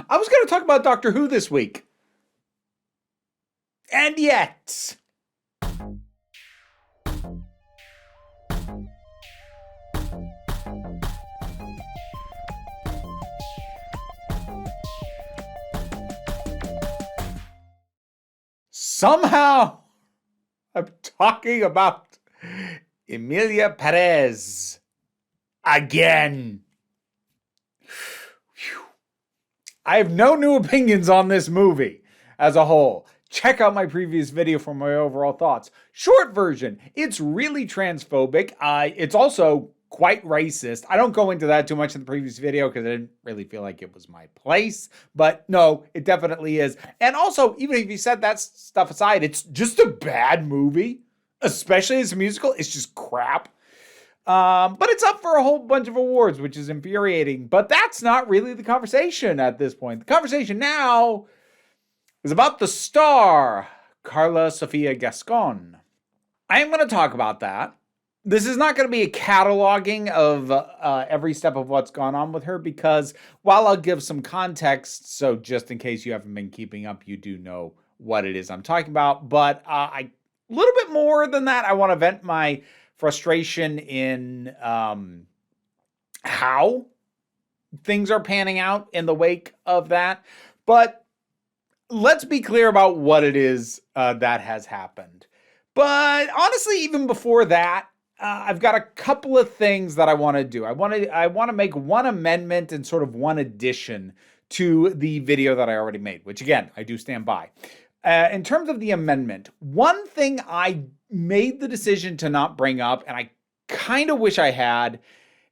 I was going to talk about Doctor Who this week. And yet... somehow, I'm talking about Emilia Perez again. I have no new opinions on this movie as a whole. Check out my previous video for my overall thoughts. Short version, it's really transphobic. It's also quite racist. I don't go into that too much in the previous video because I didn't really feel like it was my place. But no, it definitely is. And also, even if you set that stuff aside, it's just a bad movie. Especially as a musical, it's just crap. But it's up for a whole bunch of awards, which is infuriating. But that's not really the conversation at this point. The conversation now is about the star, Karla Sofía Gascón. I am going to talk about that. This is not going to be a cataloging of every step of what's gone on with her, because while I'll give some context, so just in case you haven't been keeping up, you do know what it is I'm talking about. But a little bit more than that, I want to vent my frustration in how things are panning out in the wake of that. But let's be clear about what it is that has happened. But honestly, even before that, I've got a couple of things that I want to do. I want to make one amendment and sort of one addition to the video that I already made, which again, I do stand by. In terms of the amendment, one thing I made the decision to not bring up, and I kind of wish I had,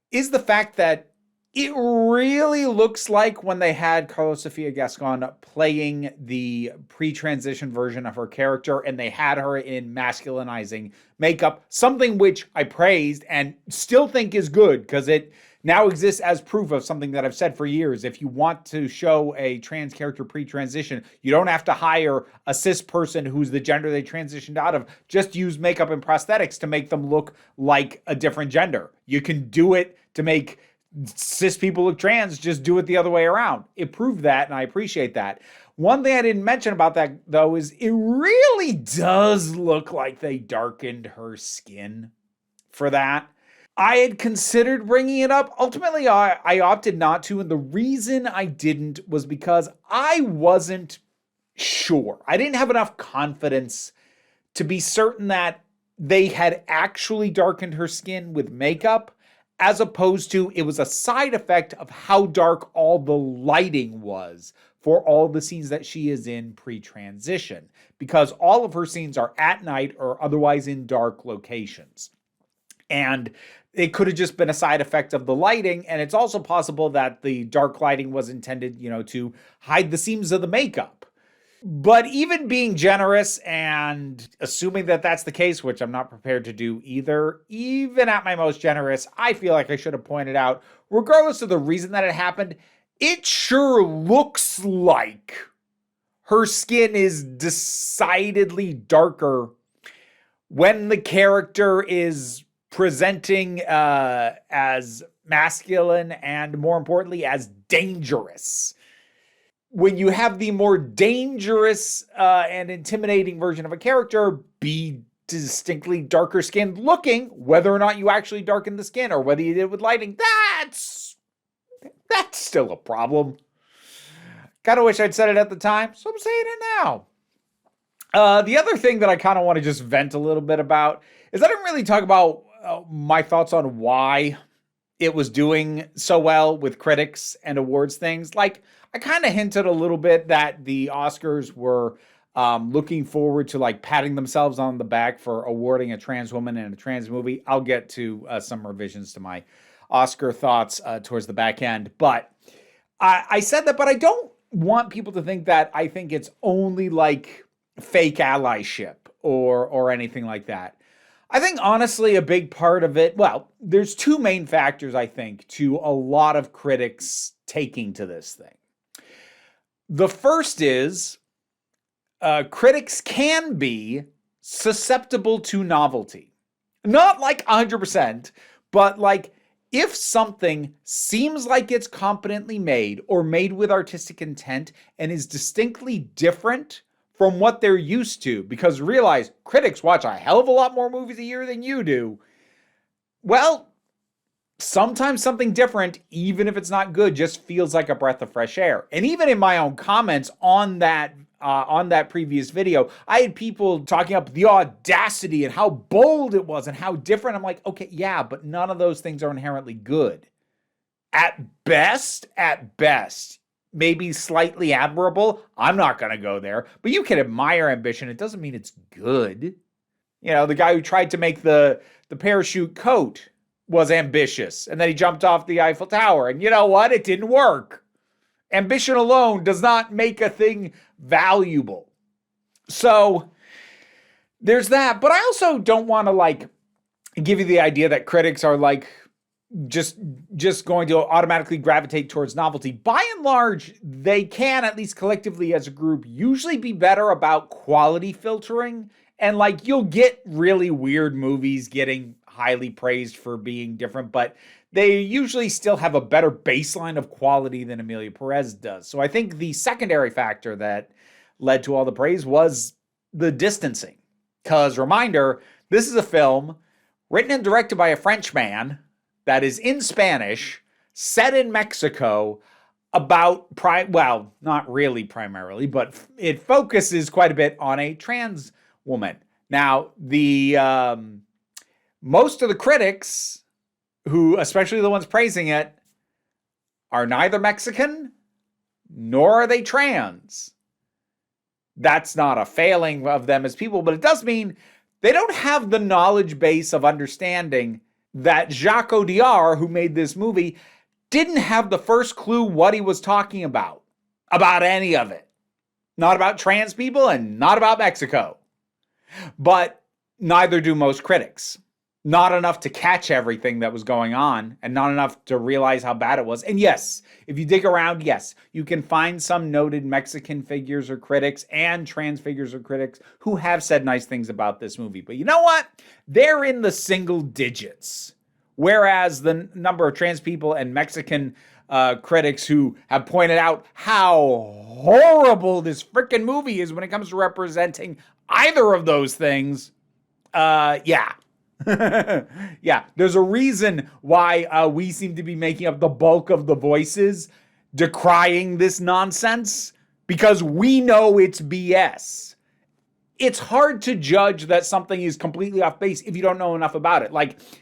is the fact that it really looks like when they had Karla Sofía Gascón playing the pre-transition version of her character and they had her in masculinizing makeup, something which I praised and still think is good because it now exists as proof of something that I've said for years. If you want to show a trans character pre-transition, you don't have to hire a cis person who's the gender they transitioned out of. Just use makeup and prosthetics to make them look like a different gender. You can do it to make cis people look trans, just do it the other way around. It proved that, and I appreciate that. One thing I didn't mention about that, though, is it really does look like they darkened her skin for that. I had considered bringing it up. Ultimately, I opted not to, and the reason I didn't was because I wasn't sure. I didn't have enough confidence to be certain that they had actually darkened her skin with makeup, as opposed to it was a side effect of how dark all the lighting was for all the scenes that she is in pre-transition, because all of her scenes are at night or otherwise in dark locations. And it could have just been a side effect of the lighting. And it's also possible that the dark lighting was intended, to hide the seams of the makeup. But even being generous and assuming that that's the case, which I'm not prepared to do either, even at my most generous, I feel like I should have pointed out, regardless of the reason that it happened, it sure looks like her skin is decidedly darker when the character is presenting as masculine and, more importantly, as dangerous. When you have the more dangerous and intimidating version of a character be distinctly darker skinned looking, whether or not you actually darken the skin or whether you did it with lighting, that's still a problem. Kind of wish I'd said it at the time, so I'm saying it now. The other thing that I kind of want to just vent a little bit about is I didn't really talk about my thoughts on why it was doing so well with critics and awards things. Like, I kind of hinted a little bit that the Oscars were looking forward to patting themselves on the back for awarding a trans woman in a trans movie. I'll get to some revisions to my Oscar thoughts towards the back end. But I said that, but I don't want people to think that I think it's only fake allyship or anything like that. I think honestly a big part of it, well, there's two main factors I think to a lot of critics taking to this thing. The first is critics can be susceptible to novelty. Not 100%, but if something seems like it's competently made or made with artistic intent and is distinctly different from what they're used to, because realize critics watch a hell of a lot more movies a year than you do, well, sometimes something different, even if it's not good, just feels like a breath of fresh air. And even in my own comments on that previous video, I had people talking up the audacity and how bold it was and how different. I'm like, okay, yeah, but none of those things are inherently good. At best, maybe slightly admirable. I'm not going to go there, but you can admire ambition. It doesn't mean it's good. You know, the guy who tried to make the parachute coat was ambitious, and then he jumped off the Eiffel Tower, and you know what? It didn't work. Ambition alone does not make a thing valuable. So there's that, but I also don't want to give you the idea that critics are just going to automatically gravitate towards novelty. By and large, they can, at least collectively as a group, usually be better about quality filtering. And you'll get really weird movies getting highly praised for being different, but they usually still have a better baseline of quality than Emilia Perez does. So I think the secondary factor that led to all the praise was the distancing. Because, reminder, this is a film written and directed by a Frenchman that is in Spanish, set in Mexico, about, not really primarily, but it focuses quite a bit on a trans woman. Now, most of the critics, who, especially the ones praising it, are neither Mexican nor are they trans. That's not a failing of them as people, but it does mean they don't have the knowledge base of understanding that Jacques Audiard, who made this movie, didn't have the first clue what he was talking about any of it. Not about trans people and not about Mexico. But neither do most critics. Not enough to catch everything that was going on and not enough to realize how bad it was. And yes, if you dig around, yes, you can find some noted Mexican figures or critics and trans figures or critics who have said nice things about this movie. But you know what? They're in the single digits. Whereas the number of trans people and Mexican critics who have pointed out how horrible this freaking movie is when it comes to representing either of those things, yeah. Yeah, there's a reason why we seem to be making up the bulk of the voices decrying this nonsense, because we know it's BS. It's hard to judge that something is completely off base if you don't know enough about it.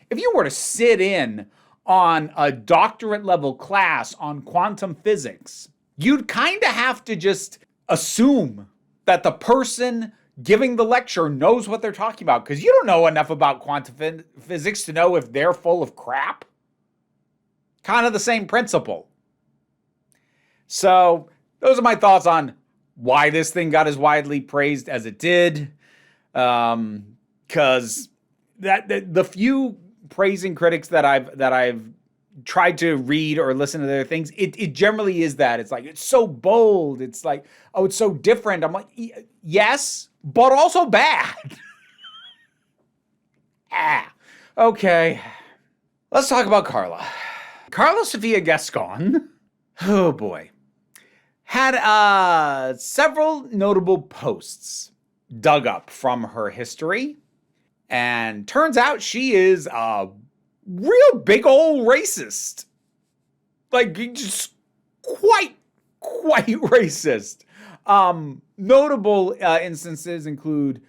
If you were to sit in on a doctorate level class on quantum physics, you'd kind of have to just assume that the person giving the lecture knows what they're talking about, because you don't know enough about quantum physics to know if they're full of crap. Kind of the same principle. So those are my thoughts on why this thing got as widely praised as it did. Because the few praising critics that I've tried to read or listen to their things, it generally is that. It's it's so bold. It's oh, it's so different. I'm yes, but also bad. Okay. Let's talk about Karla. Karla Sofía Gascón, oh boy, had several notable posts dug up from her history. And turns out she is a real big old racist. Just quite racist. Notable instances include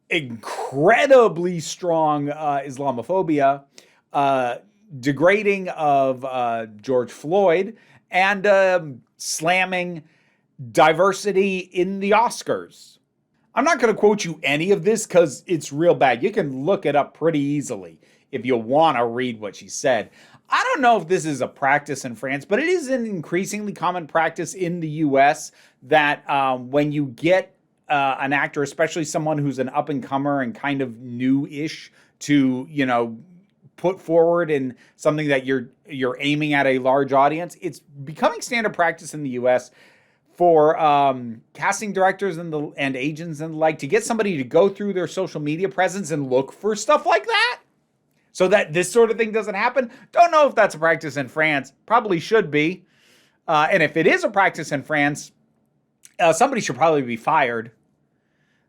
incredibly strong Islamophobia, degrading of George Floyd, and slamming diversity in the Oscars. I'm not going to quote you any of this because it's real bad. You can look it up pretty easily if you want to read what she said. I don't know if this is a practice in France, but it is an increasingly common practice in the US that when you get an actor, especially someone who's an up-and-comer and kind of new-ish to, put forward in something that you're aiming at a large audience, it's becoming standard practice in the US for casting directors and agents and the like to get somebody to go through their social media presence and look for stuff like that. so that this sort of thing doesn't happen. Don't know if that's a practice in France. Probably should be. And if it is a practice in France, somebody should probably be fired.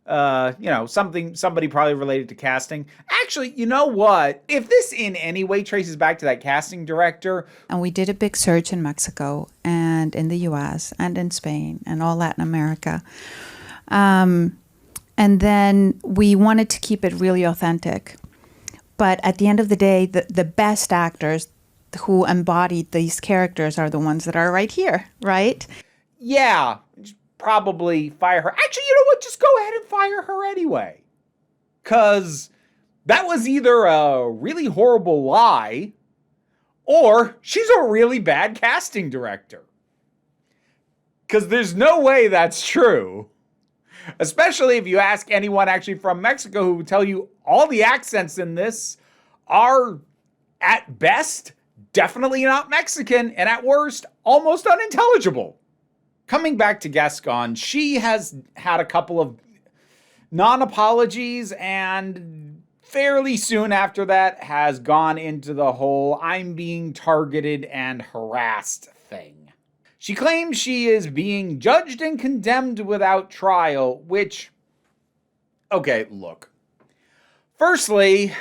Somebody probably related to casting. Actually, you know what? If this in any way traces back to that casting director. And we did a big search in Mexico and in the US and in Spain and all Latin America. And then we wanted to keep it really authentic. But at the end of the day, the best actors who embodied these characters are the ones that are right here, right? Yeah, probably fire her. Actually, you know what? Just go ahead and fire her anyway. Because that was either a really horrible lie or she's a really bad casting director. Because there's no way that's true. Especially if you ask anyone actually from Mexico who would tell you all the accents in this are, at best, definitely not Mexican, and at worst, almost unintelligible. Coming back to Gascón, she has had a couple of non-apologies, and fairly soon after that has gone into the whole I'm being targeted and harassed thing. She claims she is being judged and condemned without trial, which, okay, look. Firstly,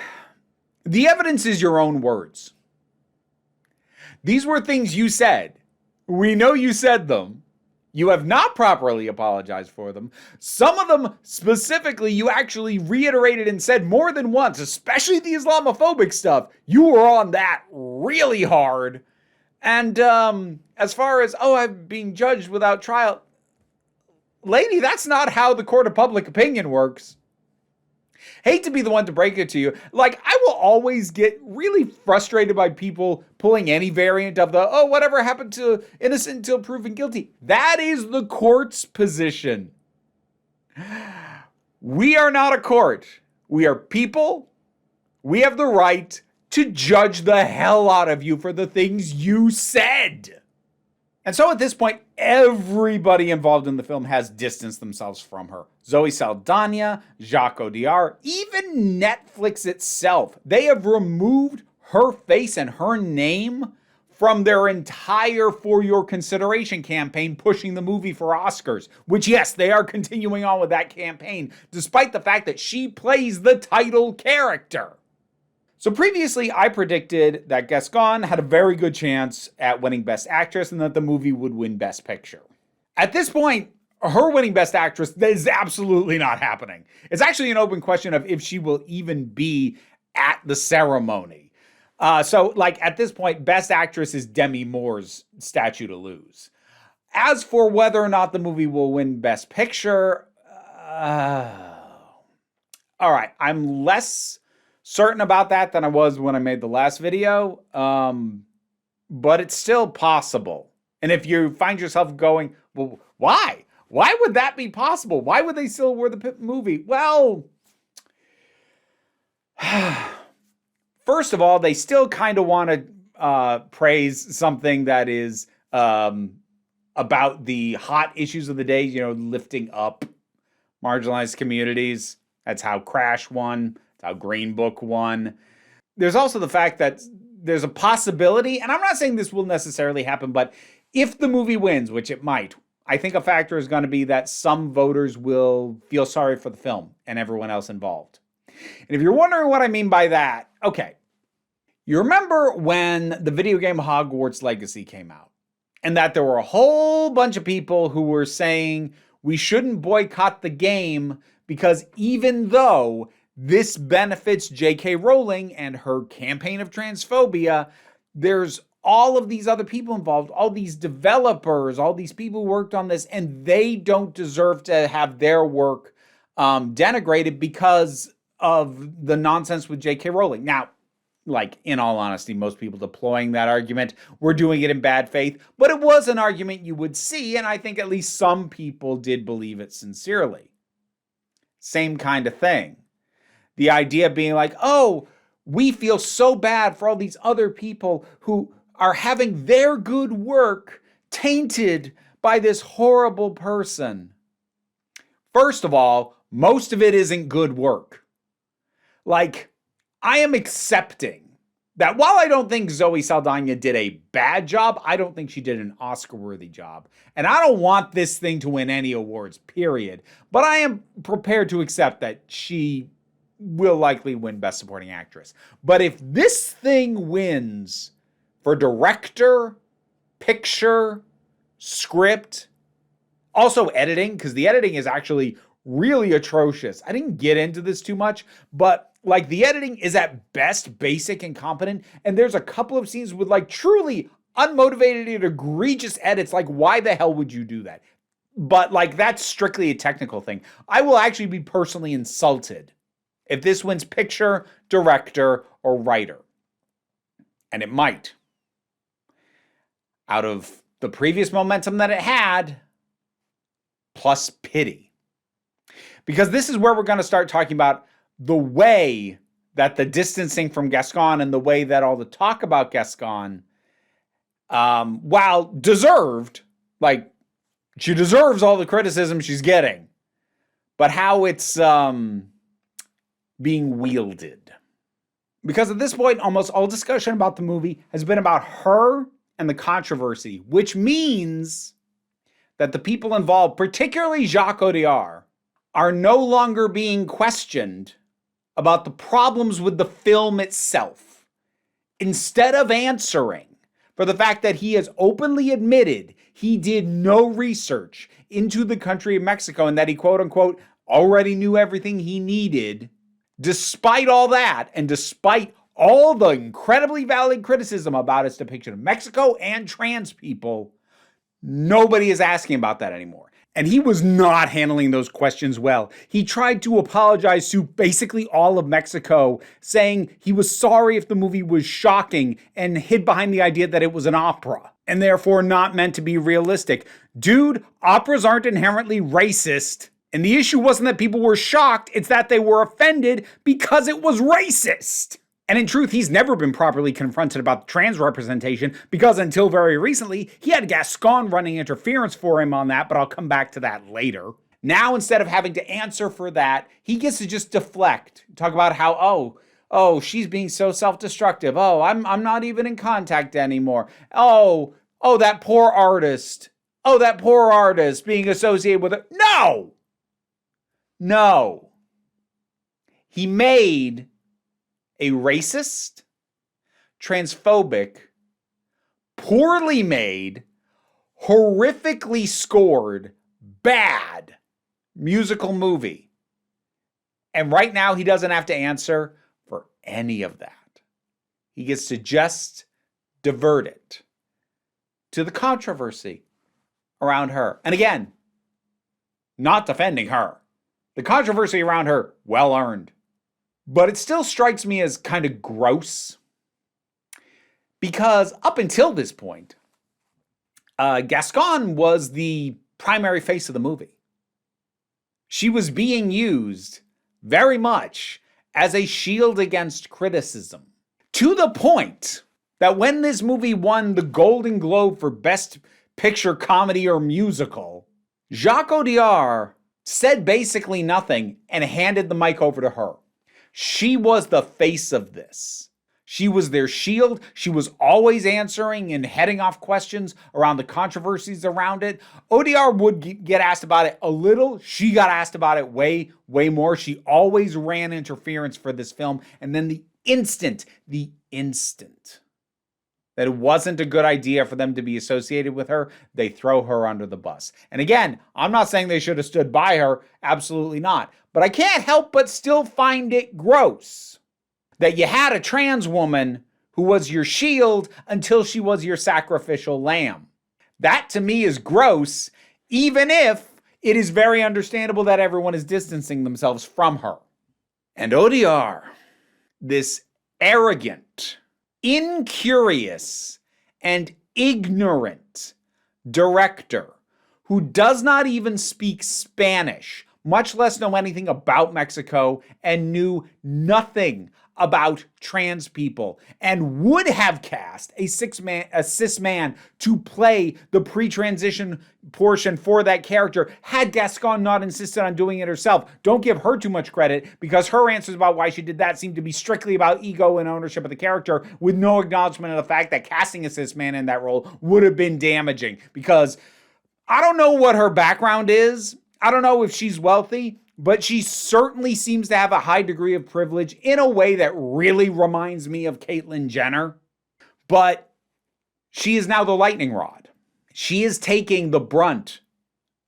the evidence is your own words. These were things you said. We know you said them. You have not properly apologized for them. Some of them specifically you actually reiterated and said more than once, especially the Islamophobic stuff. You were on that really hard. And as far as, I'm being judged without trial, lady, that's not how the court of public opinion works. Hate to be the one to break it to you. Like, I will always get really frustrated by people pulling any variant of the, whatever happened to innocent until proven guilty. That is the court's position. We are not a court. We are people. We have the right to judge the hell out of you for the things you said. And so at this point, everybody involved in the film has distanced themselves from her. Zoe Saldana, Jacques Audiard, even Netflix itself. They have removed her face and her name from their entire For Your Consideration campaign pushing the movie for Oscars. Which, yes, they are continuing on with that campaign, despite the fact that she plays the title character. So previously, I predicted that Gascón had a very good chance at winning Best Actress and that the movie would win Best Picture. At this point, her winning Best Actress is absolutely not happening. It's actually an open question of if she will even be at the ceremony. At this point, Best Actress is Demi Moore's statue to lose. As for whether or not the movie will win Best Picture, all right, I'm less certain about that than I was when I made the last video, but it's still possible. And if you find yourself going, well, why? Why would that be possible? Why would they still award the movie? Well, first of all, they still kind of want to praise something that is about the hot issues of the day, lifting up marginalized communities. That's how Crash won. That's how Green Book won. There's also the fact that there's a possibility, and I'm not saying this will necessarily happen, but if the movie wins, which it might, I think a factor is going to be that some voters will feel sorry for the film and everyone else involved. And if you're wondering what I mean by that, okay. You remember when the video game Hogwarts Legacy came out, and that there were a whole bunch of people who were saying we shouldn't boycott the game because even though this benefits J.K. Rowling and her campaign of transphobia, there's all of these other people involved, all these developers, all these people who worked on this, and they don't deserve to have their work denigrated because of the nonsense with J.K. Rowling. Now, in all honesty, most people deploying that argument were doing it in bad faith, but it was an argument you would see, and I think at least some people did believe it sincerely. Same kind of thing. The idea being like, we feel so bad for all these other people who are having their good work tainted by this horrible person. First of all, most of it isn't good work. I am accepting that while I don't think Zoe Saldana did a bad job, I don't think she did an Oscar-worthy job. And I don't want this thing to win any awards, period. But I am prepared to accept that she will likely win Best Supporting Actress. But if this thing wins for director, picture, script, also editing, because the editing is actually really atrocious. I didn't get into this too much, but like the editing is at best basic and competent. And there's a couple of scenes with like truly unmotivated and egregious edits. Like, why the hell would you do that? But like, that's strictly a technical thing. I will actually be personally insulted if this wins picture, director, or writer. And it might. Out of the previous momentum that it had, plus pity. Because this is where we're going to start talking about the way that the distancing from Gascon and the way that all the talk about Gascon, while deserved, like she deserves all the criticism she's getting, but how it's being wielded. Because at this point, almost all discussion about the movie has been about her and the controversy, which means that the people involved, particularly Jacques Audiard, are no longer being questioned about the problems with the film itself. Instead of answering for the fact that he has openly admitted he did no research into the country of Mexico and that he, quote unquote, already knew everything he needed, despite all that and despite all the incredibly valid criticism about his depiction of Mexico and trans people, nobody is asking about that anymore. And he was not handling those questions well. He tried to apologize to basically all of Mexico, saying he was sorry if the movie was shocking and hid behind the idea that it was an opera and therefore not meant to be realistic. Dude, operas aren't inherently racist. And the issue wasn't that people were shocked, it's that they were offended because it was racist. And in truth, he's never been properly confronted about trans representation because until very recently, he had Gascon running interference for him on that, but I'll come back to that later. Now, instead of having to answer for that, he gets to just deflect. Talk about how, oh, she's being so self-destructive. Oh, I'm not even in contact anymore. Oh, that poor artist. Oh, that poor artist being associated with it. No. He made a racist, transphobic, poorly made, horrifically scored, bad musical movie. And right now he doesn't have to answer for any of that. He gets to just divert it to the controversy around her. And again, not defending her. The controversy around her, well earned. But it still strikes me as kind of gross because up until this point, Gascon was the primary face of the movie. She was being used very much as a shield against criticism, to the point that when this movie won the Golden Globe for Best Picture Comedy or Musical, Jacques Audiard said basically nothing and handed the mic over to her. She was the face of this. She was their shield. She was always answering and heading off questions around the controversies around it. Audiard would get asked about it a little. She got asked about it way more. She always ran interference for this film. And then the instant that it wasn't a good idea for them to be associated with her, they throw her under the bus. And again, I'm not saying they should have stood by her. Absolutely not. But I can't help but still find it gross that you had a trans woman who was your shield until she was your sacrificial lamb. That to me is gross, even if it is very understandable that everyone is distancing themselves from her. And Audiard, this arrogant, incurious, and ignorant director who does not even speak Spanish, much less know anything about Mexico, and knew nothing about trans people and would have cast a cis man to play the pre-transition portion for that character had Gascón not insisted on doing it herself. Don't give her too much credit, because her answers about why she did that seem to be strictly about ego and ownership of the character, with no acknowledgement of the fact that casting a cis man in that role would have been damaging. Because I don't know what her background is. I don't know if she's wealthy, but she certainly seems to have a high degree of privilege in a way that really reminds me of Caitlyn Jenner. But she is now the lightning rod. She is taking the brunt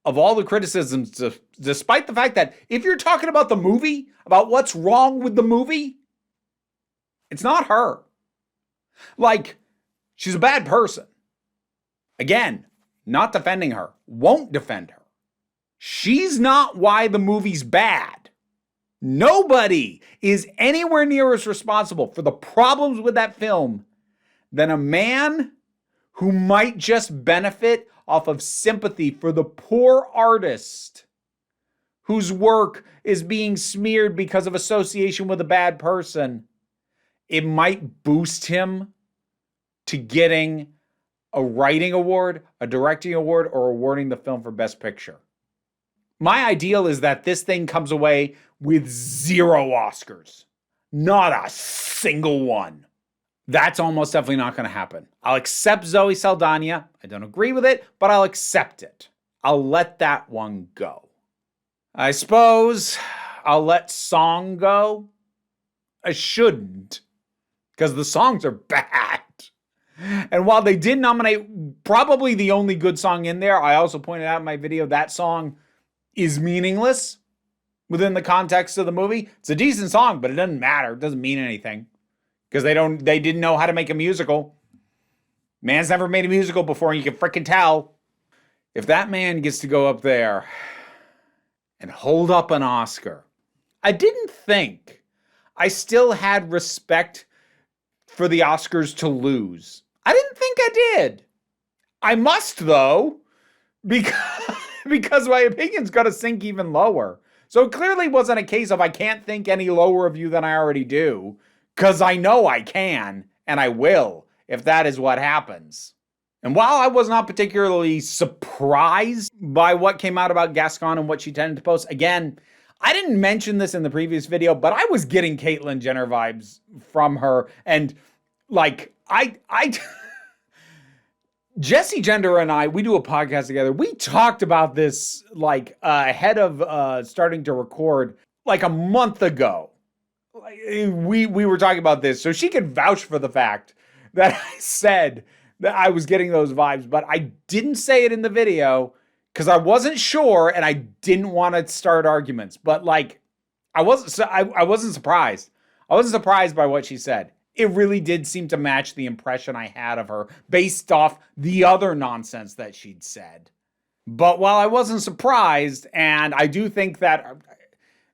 of all the criticisms, despite the fact that if you're talking about the movie, about what's wrong with the movie, it's not her. Like, she's a bad person. Again, not defending her, won't defend her. She's not why the movie's bad. Nobody is anywhere near as responsible for the problems with that film than a man who might just benefit off of sympathy for the poor artist whose work is being smeared because of association with a bad person. It might boost him to getting a writing award, a directing award, or awarding the film for Best Picture. My ideal is that this thing comes away with 0 Oscars. Not a single one. That's almost definitely not going to happen. I'll accept Zoe Saldana. I don't agree with it, but I'll accept it. I'll let that one go. I suppose I'll let Song go. I shouldn't, because the songs are bad. And while they did nominate probably the only good song in there, I also pointed out in my video that song is meaningless within the context of the movie. It's a decent song, but it doesn't matter. It doesn't mean anything, because they didn't know how to make a musical. Man's never made a musical before, and you can freaking tell. If that man gets to go up there and hold up an Oscar, I didn't think I still had respect for the Oscars to lose. I didn't think I did. I must, though, because my opinion's got to sink even lower. So it clearly wasn't a case of I can't think any lower of you than I already do, because I know I can, and I will, if that is what happens. And while I was not particularly surprised by what came out about Gascón and what she tended to post, again, I didn't mention this in the previous video, but I was getting Caitlyn Jenner vibes from her. And like, Jesse Gender and I, we do a podcast together. We talked about this like ahead of starting to record like a month ago. We were talking about this, so she could vouch for the fact that I said that I was getting those vibes, but I didn't say it in the video because I wasn't sure and I didn't want to start arguments. But like, I wasn't surprised. I wasn't surprised by what she said. It really did seem to match the impression I had of her based off the other nonsense that she'd said. But while I wasn't surprised, and I do think that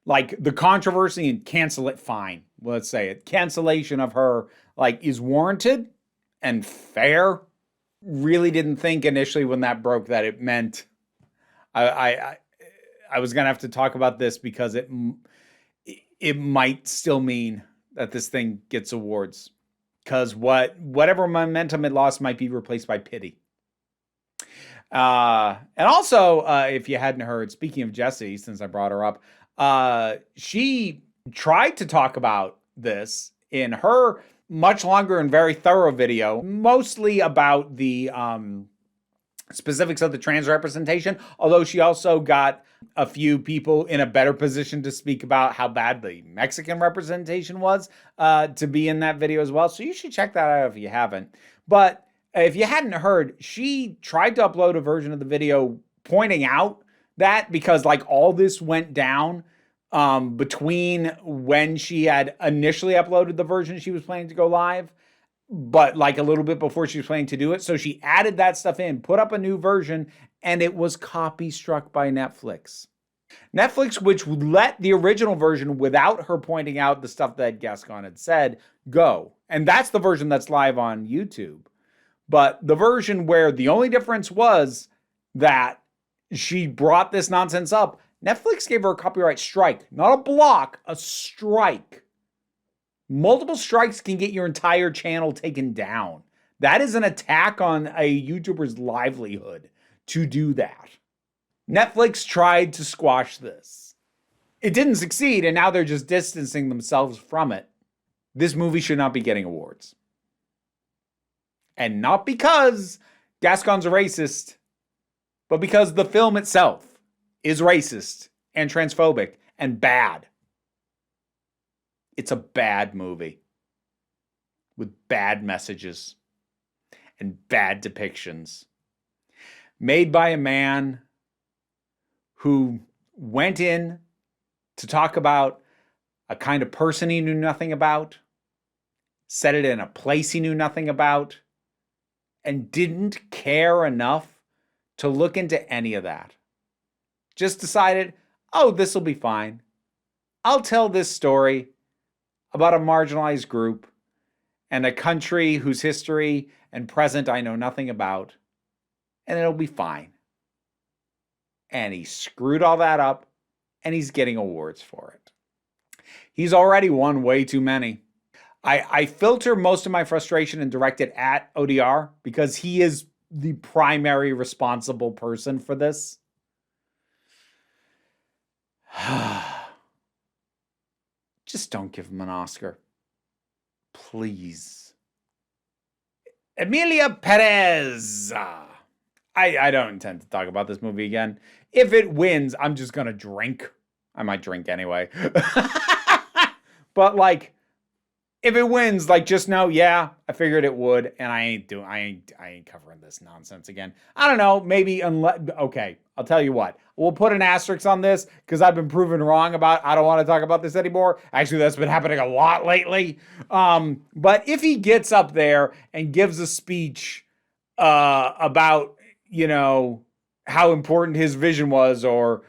like the controversy and cancellation of her like is warranted and fair, really didn't think initially when that broke that it meant I was gonna have to talk about this because it might still mean that this thing gets awards, because whatever momentum it lost might be replaced by pity. And also, if you hadn't heard, speaking of Jessie, since I brought her up, she tried to talk about this in her much longer and very thorough video, mostly about the specifics of the trans representation, although she also got a few people in a better position to speak about how bad the Mexican representation was to be in that video as well. So you should check that out if you haven't. But if you hadn't heard, she tried to upload a version of the video pointing out that because like all this went down between when she had initially uploaded the version she was planning to go live, but like a little bit before she was planning to do it. So she added that stuff in, put up a new version, and it was copy struck by Netflix. Netflix, which would let the original version without her pointing out the stuff that Gascón had said, go. And that's the version that's live on YouTube. But the version where the only difference was that she brought this nonsense up, Netflix gave her a copyright strike. Not a block, a strike. Multiple strikes can get your entire channel taken down. That is an attack on a YouTuber's livelihood to do that. Netflix tried to squash this. It didn't succeed, and now they're just distancing themselves from it. This movie should not be getting awards. And not because Gascon's a racist, but because the film itself is racist and transphobic and bad. It's a bad movie with bad messages and bad depictions. Made by a man who went in to talk about a kind of person he knew nothing about, said it in a place he knew nothing about, and didn't care enough to look into any of that. Just decided, oh, this will be fine. I'll tell this story about a marginalized group and a country whose history and present I know nothing about, and it'll be fine. And he screwed all that up, and he's getting awards for it. He's already won way too many. I filter most of my frustration and direct it at ODR because he is the primary responsible person for this. Just don't give him an Oscar. Please. Emilia Perez. I don't intend to talk about this movie again. If it wins, I'm just going to drink. I might drink anyway. But like, if it wins, like, just know, yeah, I figured it would, and I ain't covering this nonsense again. I don't know, maybe okay, I'll tell you what. We'll put an asterisk on this because I've been proven wrong about I don't want to talk about this anymore. Actually, that's been happening a lot lately. But if he gets up there and gives a speech about, you know, how important his vision was, or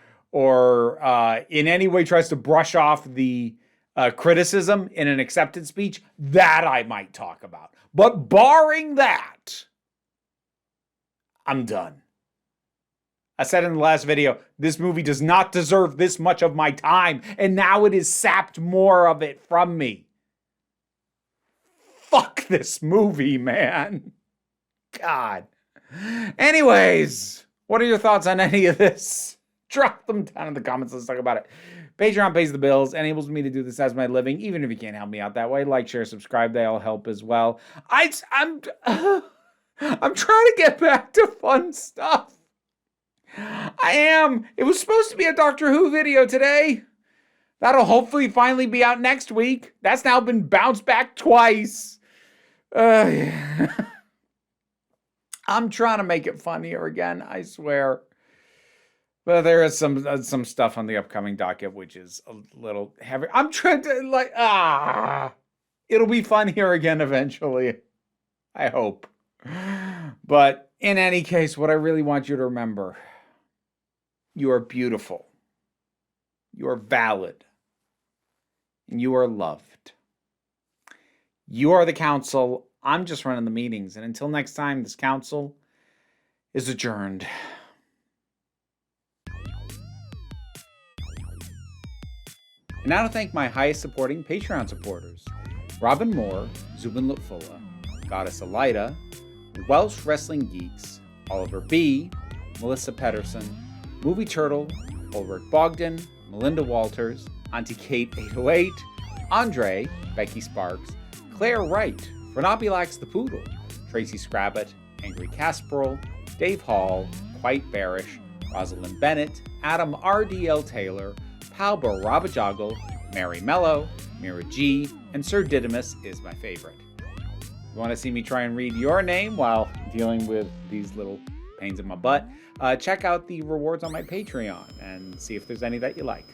in any way tries to brush off the criticism in an accepted speech, that I might talk about. But barring that, I'm done. I said in the last video, this movie does not deserve this much of my time, and now it has sapped more of it from me. Fuck this movie, man. God. Anyways, what are your thoughts on any of this? Drop them down in the comments. Let's talk about it. Patreon pays the bills, enables me to do this as my living, even if you can't help me out that way. Like, share, subscribe, they all help as well. I'm trying to get back to fun stuff. I am. It was supposed to be a Doctor Who video today. That'll hopefully finally be out next week. That's now been bounced back twice. Yeah. I'm trying to make it funnier again, I swear. But there is some stuff on the upcoming docket which is a little heavy. I'm trying to it'll be fun here again eventually. I hope. But in any case, what I really want you to remember, you are beautiful. You are valid. And you are loved. You are the council. I'm just running the meetings. And until next time, this council is adjourned. And now to thank my highest supporting Patreon supporters: Robin Moore, Zubin Lutfula, Goddess Elida, Welsh Wrestling Geeks, Oliver B., Melissa Pedersen, Movie Turtle, Ulrich Bogdan, Melinda Walters, Auntie Kate 808, Andre, Becky Sparks, Claire Wright, Renabulax the Poodle, Tracy Scrabbit, Angry Casperl, Dave Hall, Quite Bearish, Rosalind Bennett, Adam RDL Taylor, Palbo Rabajoggle, Mary Mello, Mira G, and Sir Didymus is my favorite. If you want to see me try and read your name while dealing with these little pains in my butt, check out the rewards on my Patreon and see if there's any that you like.